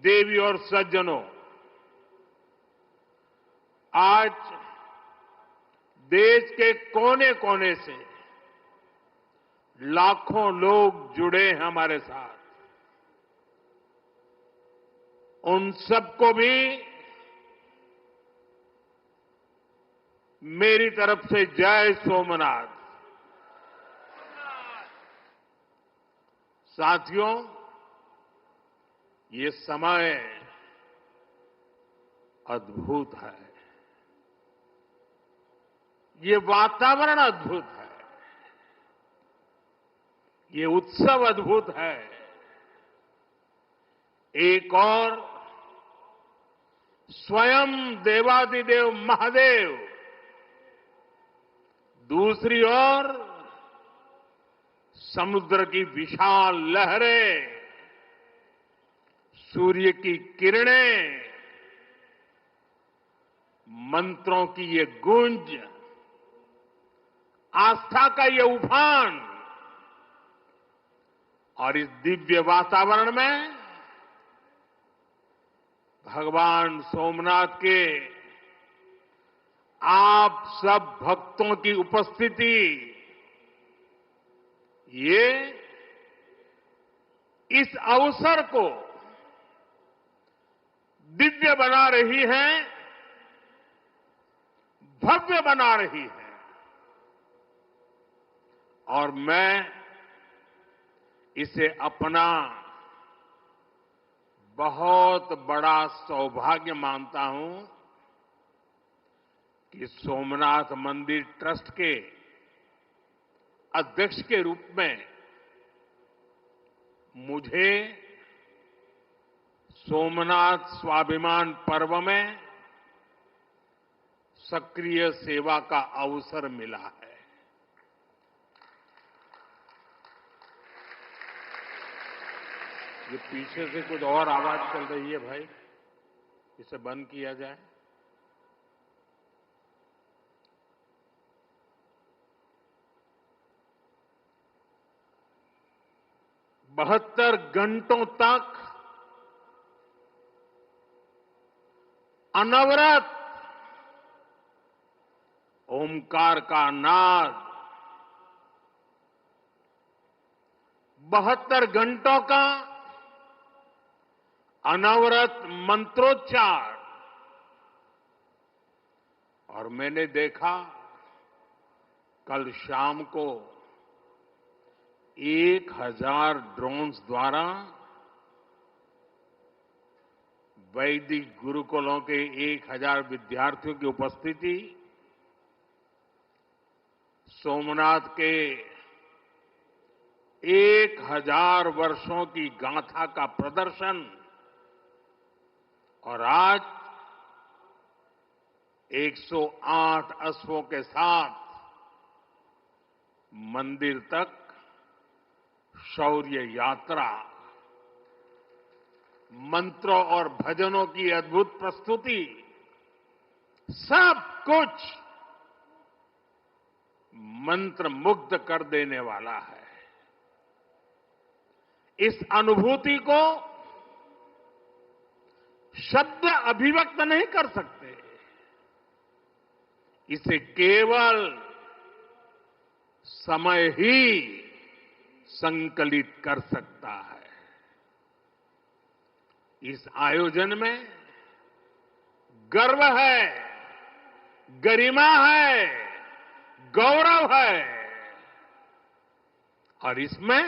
देवी और सज्जनों, आज देश के कोने कोने से लाखों लोग जुड़े हैं हमारे साथ। उन सबको भी मेरी तरफ से जय सोमनाथ। साथियों, ये समय अद्भुत है, ये वातावरण अद्भुत है, ये उत्सव अद्भुत है। एक और स्वयं देवादिदेव महादेव, दूसरी ओर समुद्र की विशाल लहरें, सूर्य की किरणें, मंत्रों की ये गूंज, आस्था का ये उफान, और इस दिव्य वातावरण में भगवान सोमनाथ के आप सब भक्तों की उपस्थिति, ये इस अवसर को दिव्य बना रही है, भव्य बना रही है। और मैं इसे अपना बहुत बड़ा सौभाग्य मानता हूं कि सोमनाथ मंदिर ट्रस्ट के अध्यक्ष के रूप में मुझे सोमनाथ स्वाभिमान पर्व में सक्रिय सेवा का अवसर मिला है। ये पीछे से कुछ और आवाज चल रही है भाई, इसे बंद किया जाए। बहत्तर घंटों तक अनवरत ओमकार का नाद, 72 घंटों का अनवरत मंत्रोच्चार। और मैंने देखा कल शाम को 1000 ड्रोन्स द्वारा वैदिक गुरुकुलों के 1000 विद्यार्थियों की उपस्थिति, सोमनाथ के 1000 वर्षों की गाथा का प्रदर्शन, और आज 108 अश्वों के साथ मंदिर तक शौर्य यात्रा, मंत्रों और भजनों की अद्भुत प्रस्तुति, सब कुछ मंत्र मुग्ध कर देने वाला है। इस अनुभूति को शब्द अभिव्यक्त नहीं कर सकते, इसे केवल समय ही संकलित कर सकता है। इस आयोजन में गर्व है, गरिमा है, गौरव है, और इसमें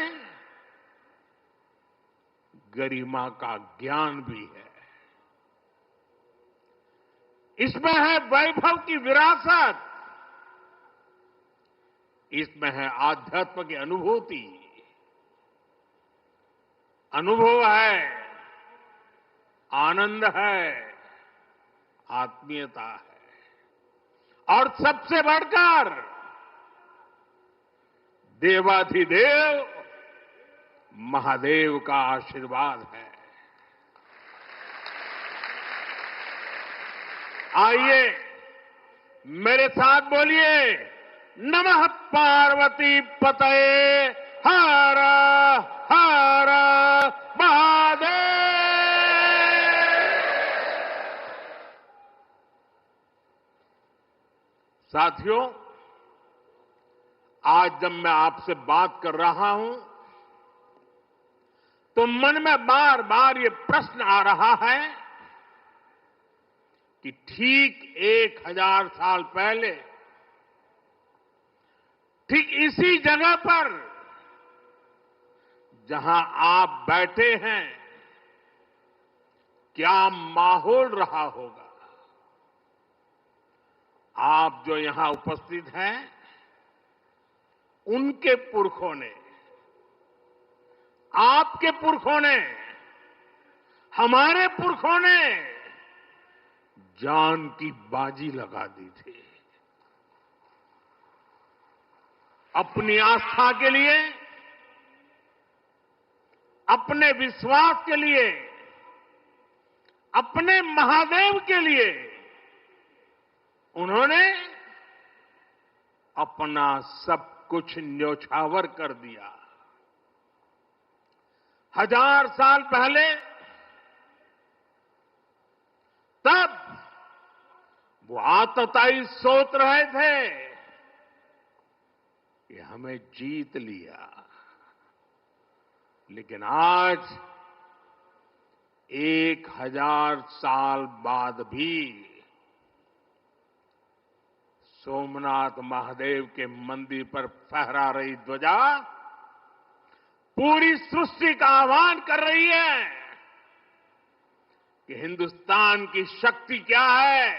गरिमा का ज्ञान भी है। इसमें है वैभव की विरासत, इसमें है आध्यात्म की अनुभूति, अनुभव है, आनंद है, आत्मीयता है, और सबसे बढ़कर देवाधिदेव महादेव का आशीर्वाद है। आइए मेरे साथ बोलिए, नमः पार्वती पतये हर हर महादेव। साथियों, आज जब मैं आपसे बात कर रहा हूं तो मन में बार बार ये प्रश्न आ रहा है कि ठीक 1000 साल पहले ठीक इसी जगह पर जहां आप बैठे हैं, क्या माहौल रहा होगा। आप जो यहां उपस्थित हैं, उनके पुरखों ने, आपके पुरखों ने, हमारे पुरखों ने जान की बाजी लगा दी थी। अपनी आस्था के लिए, अपने विश्वास के लिए, अपने महादेव के लिए उन्होंने अपना सब कुछ न्योछावर कर दिया। 1000 साल पहले तब वो आतताई सोच रहे थे कि हमें जीत लिया, लेकिन आज 1000 साल बाद भी सोमनाथ महादेव के मंदिर पर फहरा रही ध्वजा पूरी सृष्टि का आह्वान कर रही है कि हिंदुस्तान की शक्ति क्या है,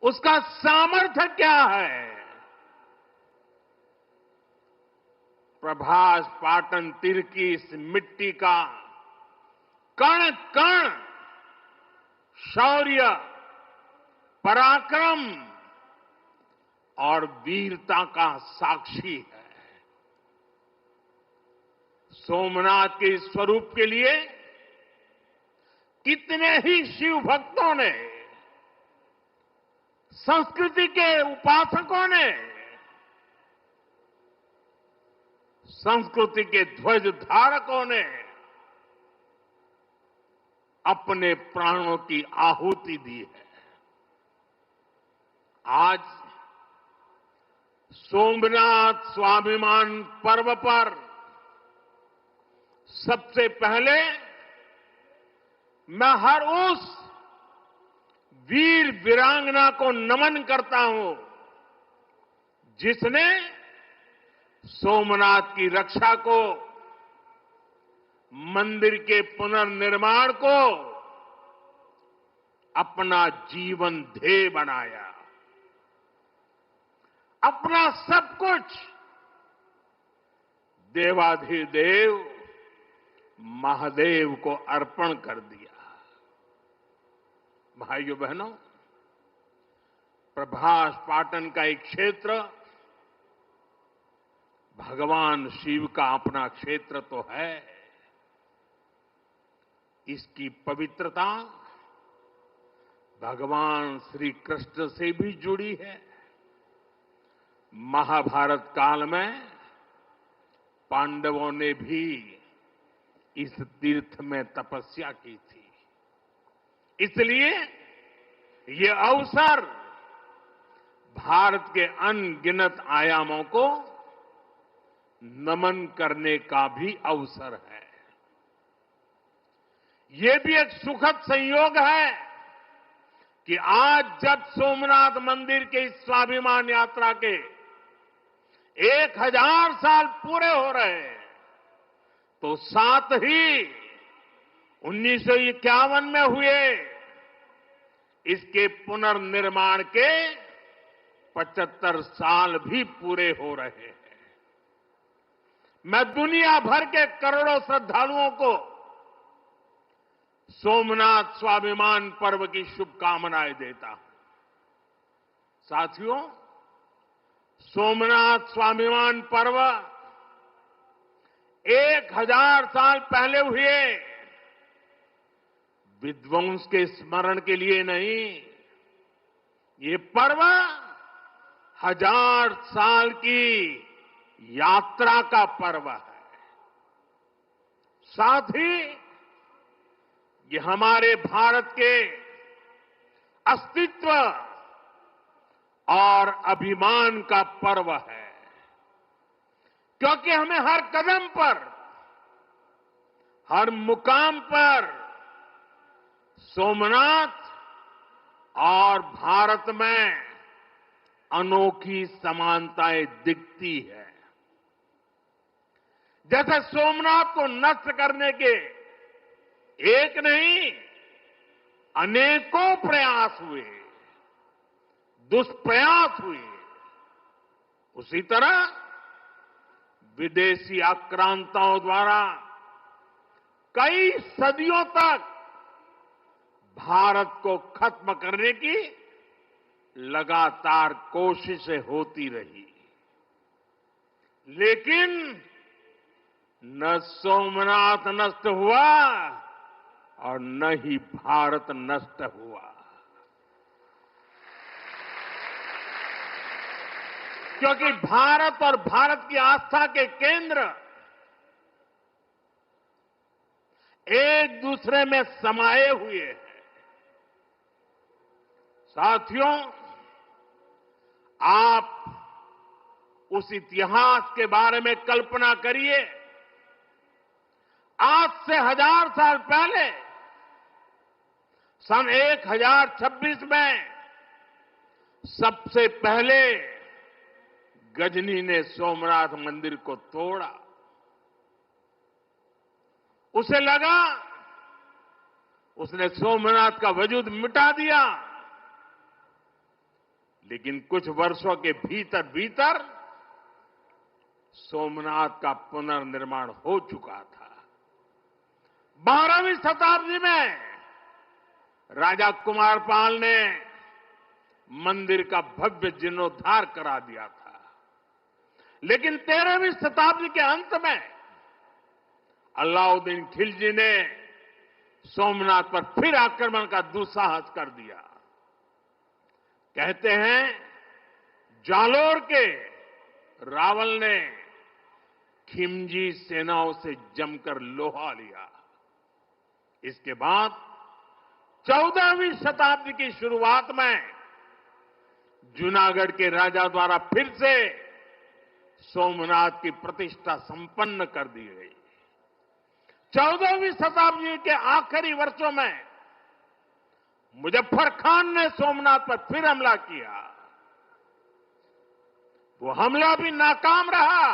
उसका सामर्थ्य क्या है। प्रभास पाटन तीर की इस मिट्टी का कण कण शौर्य, पराक्रम और वीरता का साक्षी है। सोमनाथ के इस स्वरूप के लिए कितने ही शिव भक्तों ने, संस्कृति के उपासकों ने, संस्कृति के ध्वज धारकों ने अपने प्राणों की आहुति दी है। आज सोमनाथ स्वाभिमान पर्व पर सबसे पहले मैं हर उस वीर वीरांगना को नमन करता हूं जिसने सोमनाथ की रक्षा को, मंदिर के पुनर्निर्माण को अपना जीवन ध्येय बनाया, अपना सब कुछ देवाधिदेव महादेव को अर्पण कर दिया। भाइयों बहनों, प्रभास पाटन का एक क्षेत्र भगवान शिव का अपना क्षेत्र तो है। इसकी पवित्रता भगवान श्री कृष्ण से भी जुड़ी है। महाभारत काल में पांडवों ने भी इस तीर्थ में तपस्या की थी। इसलिए ये अवसर भारत के अनगिनत आयामों को नमन करने का भी अवसर है। ये भी एक सुखद संयोग है कि आज जब सोमनाथ मंदिर के इस स्वाभिमान यात्रा के 1000 साल पूरे हो रहे हैं, तो साथ ही 1951 में हुए इसके पुनर्निर्माण के 75 साल भी पूरे हो रहे हैं। मैं दुनिया भर के करोड़ों श्रद्धालुओं को सोमनाथ स्वाभिमान पर्व की शुभकामनाएं देता हूं। साथियों, सोमनाथ स्वाभिमान पर्व 1000 साल पहले हुए विध्वंस के स्मरण के लिए नहीं, ये पर्व 1000 साल की यात्रा का पर्व है। साथ ही ये हमारे भारत के अस्तित्व और अभिमान का पर्व है, क्योंकि हमें हर कदम पर, हर मुकाम पर सोमनाथ और भारत में अनोखी समानताएं दिखती है। जैसे सोमनाथ को नष्ट करने के एक नहीं अनेकों प्रयास हुए, दुष्प्रयास हुए, उसी तरह विदेशी आक्रांताओं द्वारा कई सदियों तक भारत को खत्म करने की लगातार कोशिशें होती रही, लेकिन न सोमनाथ नष्ट हुआ और न ही भारत नष्ट हुआ, क्योंकि भारत और भारत की आस्था के केंद्र एक दूसरे में समाये हुए हैं। साथियों, आप उस इतिहास के बारे में कल्पना करिए। आज से 1000 साल पहले सन 1026 में सबसे पहले गजनी ने सोमनाथ मंदिर को तोड़ा। उसे लगा उसने सोमनाथ का वजूद मिटा दिया, लेकिन कुछ वर्षों के भीतर भीतर सोमनाथ का पुनर्निर्माण हो चुका था। 12वीं शताब्दी में राजा कुमारपाल ने मंदिर का भव्य जीर्णोद्धार करा दिया था, लेकिन 13वीं शताब्दी के अंत में अलाउद्दीन खिलजी ने सोमनाथ पर फिर आक्रमण का दुस्साहस कर दिया। कहते हैं जालोर के रावल ने खिमजी सेनाओं से जमकर लोहा लिया। इसके बाद 14वीं शताब्दी की शुरुआत में जूनागढ़ के राजा द्वारा फिर से सोमनाथ की प्रतिष्ठा संपन्न कर दी गई। 14वीं शताब्दी के आखिरी वर्षों में मुजफ्फर खान ने सोमनाथ पर फिर हमला किया। वो हमला भी नाकाम रहा।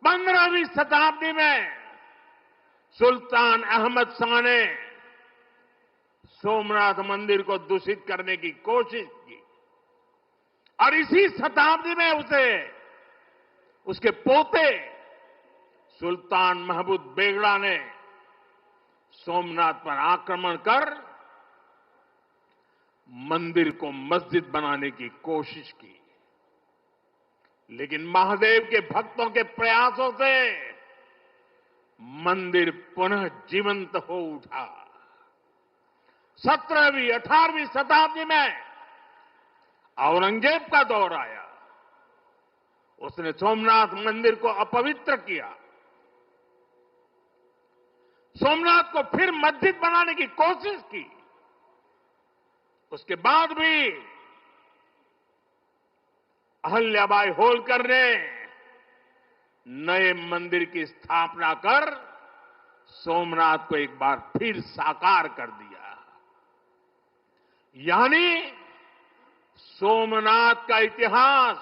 15वीं शताब्दी में सुल्तान अहमद शाह ने सोमनाथ मंदिर को दूषित करने की कोशिश की और इसी शताब्दी में उसके पोते सुल्तान महमूद बेगड़ा ने सोमनाथ पर आक्रमण कर मंदिर को मस्जिद बनाने की कोशिश की, लेकिन महादेव के भक्तों के प्रयासों से मंदिर पुनः जीवंत हो उठा। 17वीं 18वीं शताब्दी में औरंगजेब का दौर आया। उसने सोमनाथ मंदिर को अपवित्र किया, सोमनाथ को फिर मस्जिद बनाने की कोशिश की। उसके बाद भी अहल्याबाई होलकर ने नए मंदिर की स्थापना कर सोमनाथ को एक बार फिर साकार कर दिया। यानी सोमनाथ का इतिहास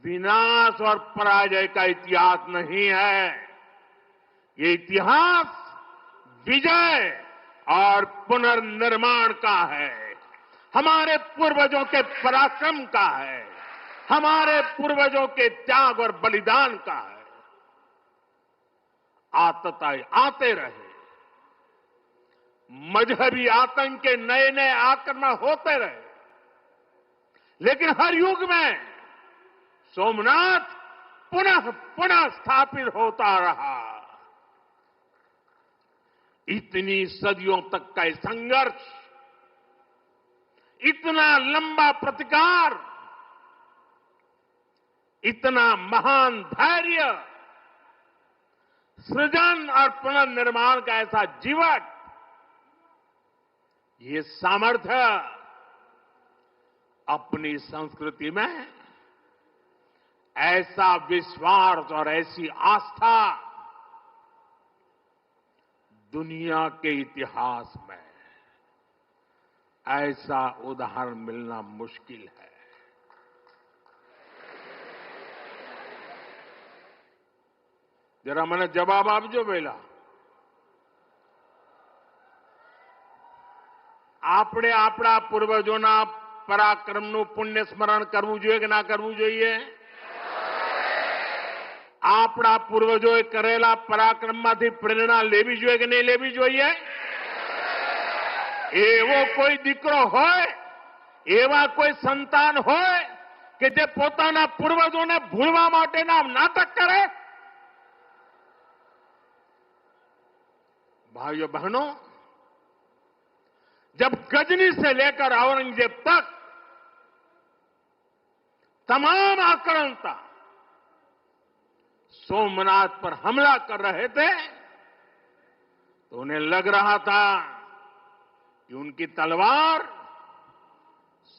विनाश और पराजय का इतिहास नहीं है। ये इतिहास विजय और पुनर्निर्माण का है, हमारे पूर्वजों के पराक्रम का है, हमारे पूर्वजों के त्याग और बलिदान का है। आतताई आते रहे, मजहबी आतंक के नए नए आक्रमण होते रहे, लेकिन हर युग में सोमनाथ पुनः पुनः स्थापित होता रहा। इतनी सदियों तक का संघर्ष, इतना लंबा प्रतिकार, इतना महान धैर्य, सृजन और पुनर्निर्माण का ऐसा जीवन, ये सामर्थ्य अपनी संस्कृति में ऐसा विश्वास और ऐसी आस्था दुनिया के इतिहास में ऐसा उदाहरण मिलना मुश्किल है। जरा મને જવાબ આપજો પહેલા। આપણે આપણા પૂર્વજોના પરાક્રમનું પુણ્ય સ્મરણ કરવું જોઈએ કે ના કરવું જોઈએ? આપણા પૂર્વજોએ કરેલા પરાક્રમમાંથી પ્રેરણા લેવી જોઈએ કે નહીં લેવી જોઈએ? એવો કોઈ દીકરો હોય, એવા કોઈ સંતાન હોય કે જે પોતાના પૂર્વજોને ભૂલવા માટેના નાટક કરે? भाइयों बहनों, जब गजनी से लेकर औरंगजेब तक तमाम आक्रांता सोमनाथ पर हमला कर रहे थे तो उन्हें लग रहा था कि उनकी तलवार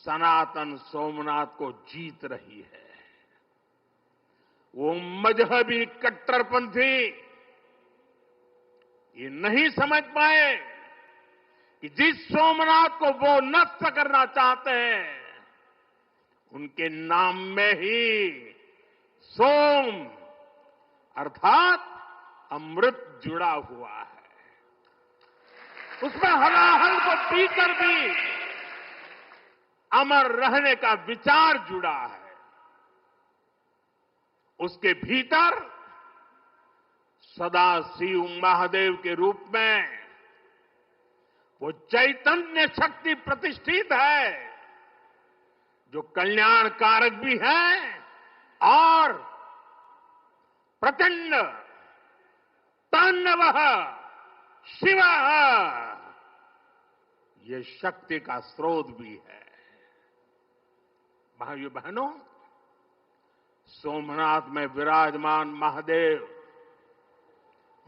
सनातन सोमनाथ को जीत रही है। वो मजहबी कट्टरपंथी ये नहीं समझ पाए कि जिस सोमनाथ को वो नष्ट करना चाहते हैं उनके नाम में ही सोम अर्थात अमृत जुड़ा हुआ है। उसमें हलाहल को पीकर भी अमर रहने का विचार जुड़ा है। उसके भीतर सदा शिव महादेव के रूप में वो चैतन्य शक्ति प्रतिष्ठित है जो कल्याण कारक भी है और प्रचंड तांडवः शिवः ये शक्ति का स्रोत भी है। भाइयों बहनों, सोमनाथ में विराजमान महादेव,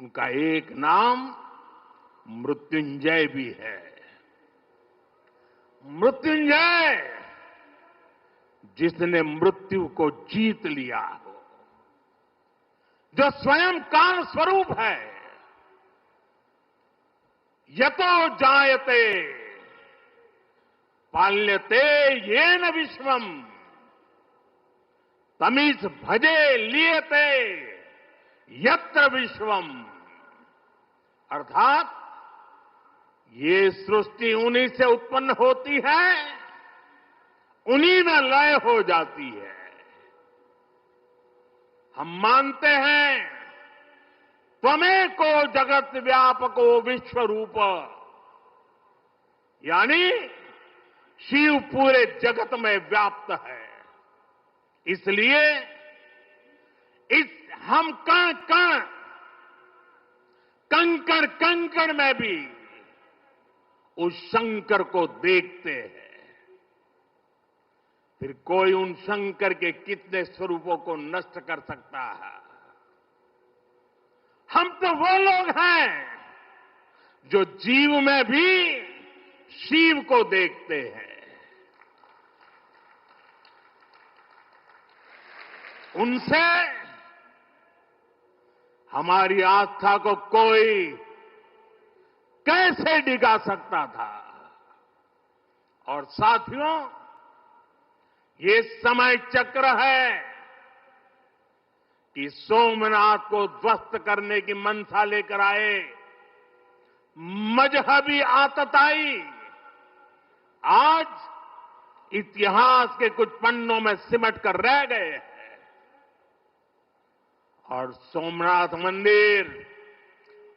उनका एक नाम मृत्युंजय भी है। मृत्युंजय जिसने मृत्यु को जीत लिया हो, जो स्वयं काल स्वरूप है। यतो जायते पाल्यते येन विश्वम तमीस भजे लियते यत्र विश्वम, अर्थात ये सृष्टि उन्हीं से उत्पन्न होती है, उन्हीं में लय हो जाती है। हम मानते हैं त्वमेको जगत व्यापको विश्व रूप, यानी शिव पूरे जगत में व्याप्त है। इसलिए इस हम कण कण कंकड़ कंकड़ में भी उस शंकर को देखते हैं। फिर कोई उन शंकर के कितने स्वरूपों को नष्ट कर सकता है? हम तो वो लोग हैं जो जीव में भी शिव को देखते हैं। उनसे हमारी आस्था को कोई कैसे डिगा सकता था? और साथियों, ये समय चक्र है कि सोमनाथ को ध्वस्त करने की मंशा लेकर आए मजहबी आतताई आज इतिहास के कुछ पन्नों में सिमट कर रह गए हैं। और सोमनाथ मंदिर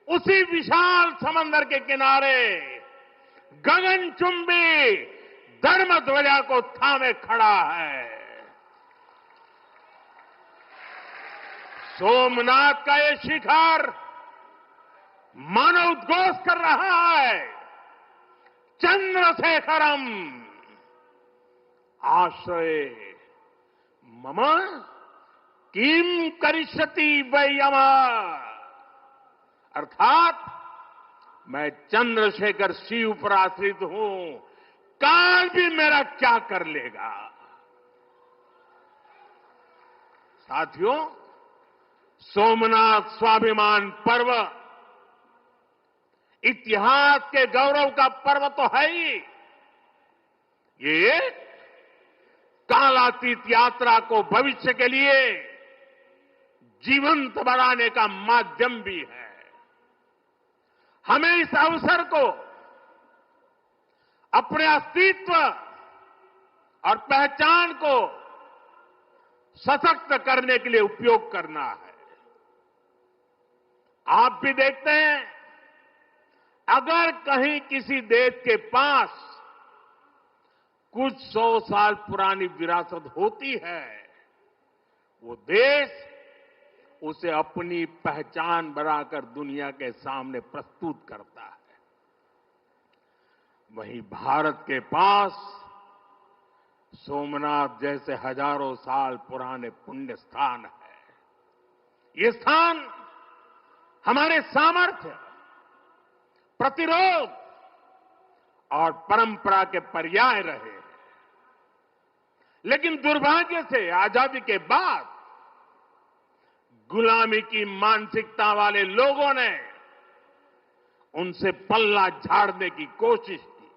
उसी विशाल समंदर के किनारे गगनचुंबी धर्म ध्वजा को थामे खड़ा है। सोमनाथ का ये शिखर मानो उद्घोष कर रहा है, चंद्रशेखरम आश्रय मम किम करिष्यति वै यम, अर्थात मैं चंद्रशेखर शिव पर आश्रित हूं, काल भी मेरा क्या कर लेगा। साथियों, सोमनाथ स्वाभिमान पर्व इतिहास के गौरव का पर्व तो है ही, ये कालातीत यात्रा को भविष्य के लिए जीवंत बनाने का माध्यम भी है। हमें इस अवसर को अपने अस्तित्व और पहचान को सशक्त करने के लिए उपयोग करना है। आप भी देखते हैं, अगर कहीं किसी देश के पास कुछ 100 साल पुरानी विरासत होती है, वो देश उसे अपनी पहचान बनाकर दुनिया के सामने प्रस्तुत करता है। वहीं भारत के पास सोमनाथ जैसे हजारों साल पुराने पुण्य स्थान है। ये स्थान हमारे सामर्थ्य, प्रतिरोध और परंपरा के पर्याय रहे हैं। लेकिन दुर्भाग्य से आजादी के बाद गुलामी की मानसिकता वाले लोगों ने उनसे पल्ला झाड़ने की कोशिश की।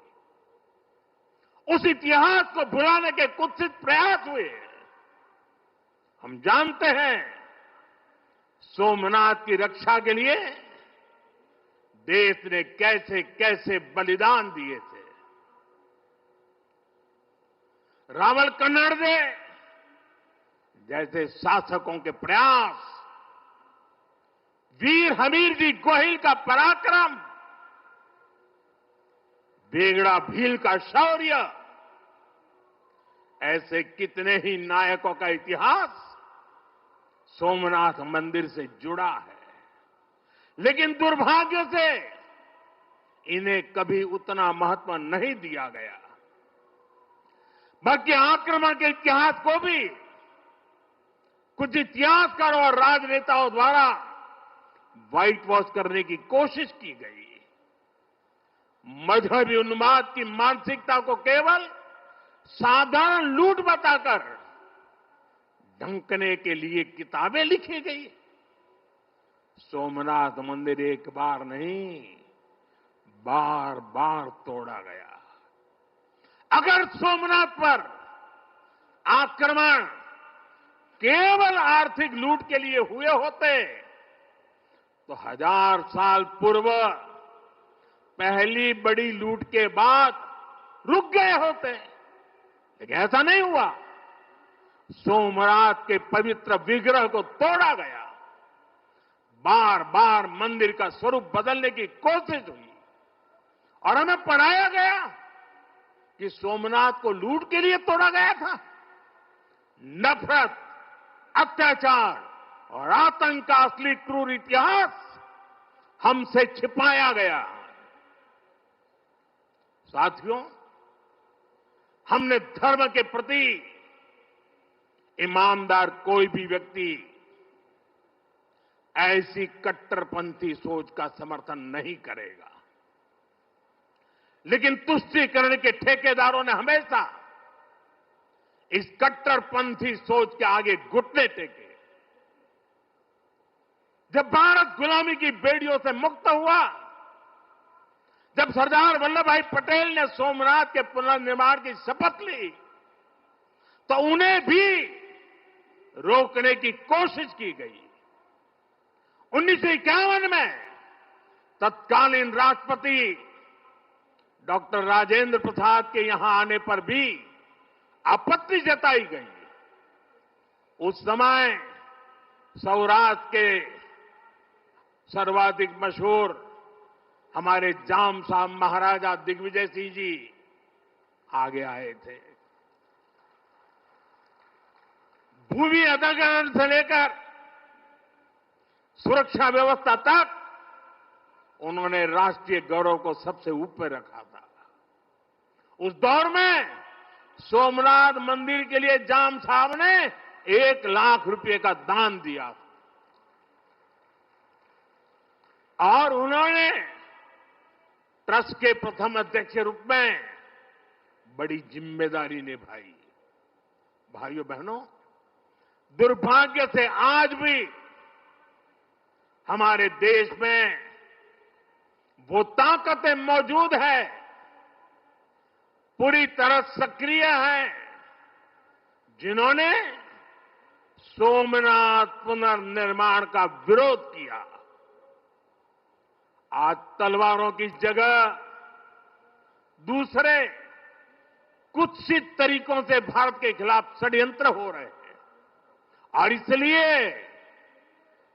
उस इतिहास को भुलाने के कुत्सित प्रयास हुए। हम जानते हैं, सोमनाथ की रक्षा के लिए देश ने कैसे कैसे बलिदान दिए थे। रावल कन्नड़े जैसे शासकों के प्रयास, वीर हमीरजी गोहिल का पराक्रम, बेगड़ा भील का शौर्य, ऐसे कितने ही नायकों का इतिहास सोमनाथ मंदिर से जुड़ा है। लेकिन दुर्भाग्य से इन्हें कभी उतना महत्व नहीं दिया गया। बल्कि आक्रमण के इतिहास को भी कुछ इतिहासकारों और राजनेताओं द्वारा व्हाइट वॉश करने की कोशिश की गई। मजहबी उन्माद की मानसिकता को केवल साधारण लूट बताकर ढंकने के लिए किताबें लिखी गई। सोमनाथ मंदिर एक बार नहीं, बार बार तोड़ा गया। अगर सोमनाथ पर आक्रमण केवल आर्थिक लूट के लिए हुए होते तो 1000 साल पूर्व पहली बड़ी लूट के बाद रुक गए होते। लेकिन ऐसा नहीं हुआ। सोमनाथ के पवित्र विग्रह को तोड़ा गया। बार बार मंदिर का स्वरूप बदलने की कोशिश हुई और हमें पढ़ाया गया कि सोमनाथ को लूट के लिए तोड़ा गया था। नफरत, अत्याचार और आतंक का असली क्रूर इतिहास हमसे छिपाया गया। साथियों, हमने धर्म के प्रति ईमानदार कोई भी व्यक्ति ऐसी कट्टरपंथी सोच का समर्थन नहीं करेगा। लेकिन तुष्टीकरण के ठेकेदारों ने हमेशा इस कट्टरपंथी सोच के आगे घुटने टेके। जब भारत गुलामी की बेड़ियों से मुक्त हुआ, जब सरदार वल्लभ भाई पटेल ने सोमनाथ के पुनर्निर्माण की शपथ ली, तो उन्हें भी रोकने की कोशिश की गई। 1951 में तत्कालीन राष्ट्रपति डॉक्टर राजेंद्र प्रसाद के यहां आने पर भी आपत्ति जताई गई। उस समय सौराष्ट्र के सर्वाधिक मशहूर हमारे जाम साहब महाराजा दिग्विजय सिंह जी आगे आए थे। भूमि अधिग्रहण से लेकर सुरक्षा व्यवस्था तक उन्होंने राष्ट्रीय गौरव को सबसे ऊपर रखा था। उस दौर में सोमनाथ मंदिर के लिए जाम साहब ने 1 लाख रुपए का दान दिया था और उन्होंने ट्रस्ट के प्रथम अध्यक्ष के रूप में बड़ी जिम्मेदारी निभाई। भाइयों बहनों, दुर्भाग्य से आज भी हमारे देश में वो ताकतें मौजूद है, पूरी तरह सक्रिय है, जिन्होंने सोमनाथ पुनर्निर्माण का विरोध किया। आज तलवारों की जगह दूसरे कुत्सित तरीकों से भारत के खिलाफ षड्यंत्र हो रहे हैं और इसलिए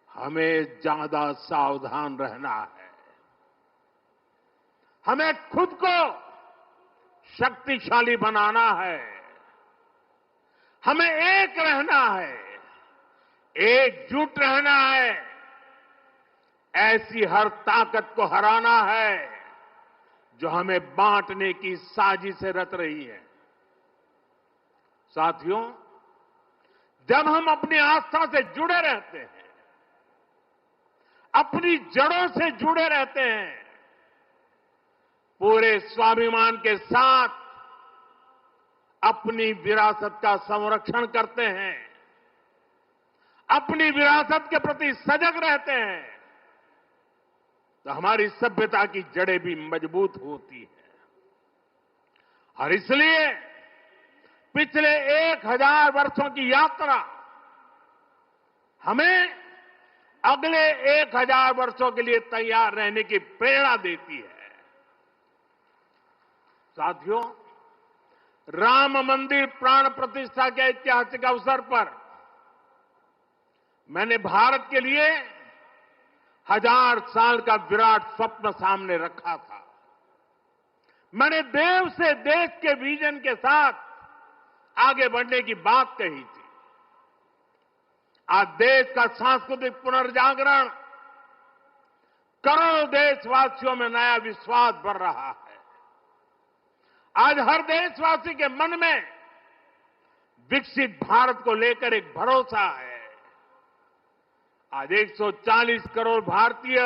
हमें ज्यादा सावधान रहना है। हमें खुद को शक्तिशाली बनाना है, हमें एक रहना है, एकजुट रहना है, ऐसी हर ताकत को हराना है जो हमें बांटने की साजिशें रच रही है। साथियों, जब हम अपनी आस्था से जुड़े रहते हैं, अपनी जड़ों से जुड़े रहते हैं, पूरे स्वाभिमान के साथ अपनी विरासत का संरक्षण करते हैं, अपनी विरासत के प्रति सजग रहते हैं, तो हमारी सभ्यता की जड़ें भी मजबूत होती हैं। और इसलिए पिछले 1000 वर्षों की यात्रा हमें अगले 1000 वर्षों के लिए तैयार रहने की प्रेरणा देती है। साथियों, राम मंदिर प्राण प्रतिष्ठा के ऐतिहासिक अवसर पर मैंने भारत के लिए 1000 साल का विराट स्वप्न सामने रखा था। मैंने देव से देश के विजन के साथ आगे बढ़ने की बात कही थी। आज देश का सांस्कृतिक पुनर्जागरण करोड़ों देशवासियों में नया विश्वास भर रहा है। आज हर देशवासी के मन में विकसित भारत को लेकर एक भरोसा है। आज 140 करोड़ भारतीय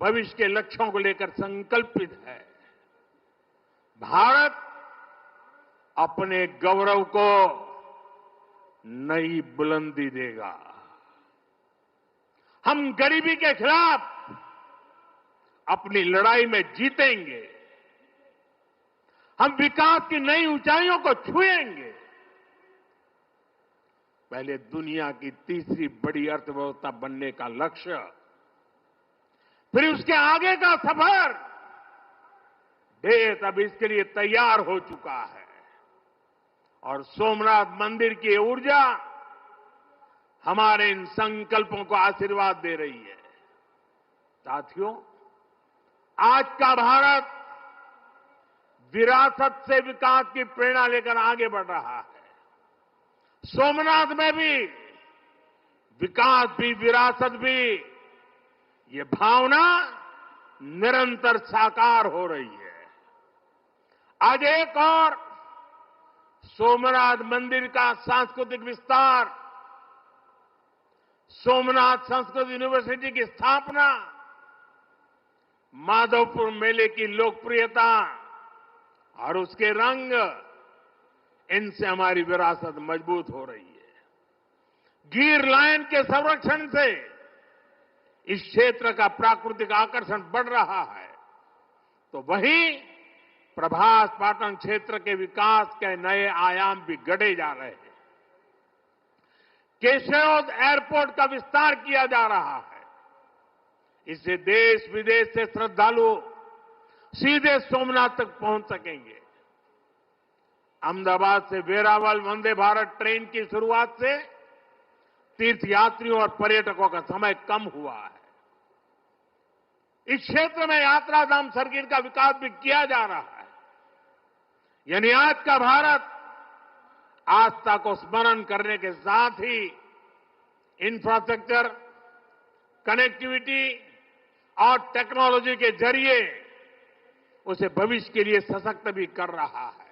भविष्य के लक्ष्यों को लेकर संकल्पित है। भारत अपने गौरव को नई बुलंदी देगा। हम गरीबी के खिलाफ अपनी लड़ाई में जीतेंगे। हम विकास की नई ऊंचाइयों को छुएंगे। पहले दुनिया की तीसरी बड़ी अर्थव्यवस्था बनने का लक्ष्य, फिर उसके आगे का सफर, देश अब इसके लिए तैयार हो चुका है और सोमनाथ मंदिर की ऊर्जा हमारे इन संकल्पों को आशीर्वाद दे रही है। साथियों, आज का भारत विरासत से विकास की प्रेरणा लेकर आगे बढ़ रहा है। सोमनाथ में भी विकास भी विरासत भी, ये भावना निरंतर साकार हो रही है। आज एक और सोमनाथ मंदिर का सांस्कृतिक विस्तार, सोमनाथ संस्कृत यूनिवर्सिटी की स्थापना, माधवपुर मेले की लोकप्रियता और उसके रंग, इनसे हमारी विरासत मजबूत हो रही है। गिर लायन के संरक्षण से इस क्षेत्र का प्राकृतिक आकर्षण बढ़ रहा है, तो वहीं प्रभास पाटन क्षेत्र के विकास के नए आयाम भी गढ़े जा रहे हैं। केशोद एयरपोर्ट का विस्तार किया जा रहा है। इससे देश विदेश से श्रद्धालु सीधे सोमनाथ तक पहुंच सकेंगे। अहमदाबाद से वेरावल वंदे भारत ट्रेन की शुरुआत से तीर्थयात्रियों और पर्यटकों का समय कम हुआ है। इस क्षेत्र में यात्रा धाम सर्किट का विकास भी किया जा रहा है। यानी आज का भारत आस्था को स्मरण करने के साथ ही इंफ्रास्ट्रक्चर, कनेक्टिविटी और टेक्नोलॉजी के जरिए उसे भविष्य के लिए सशक्त भी कर रहा है।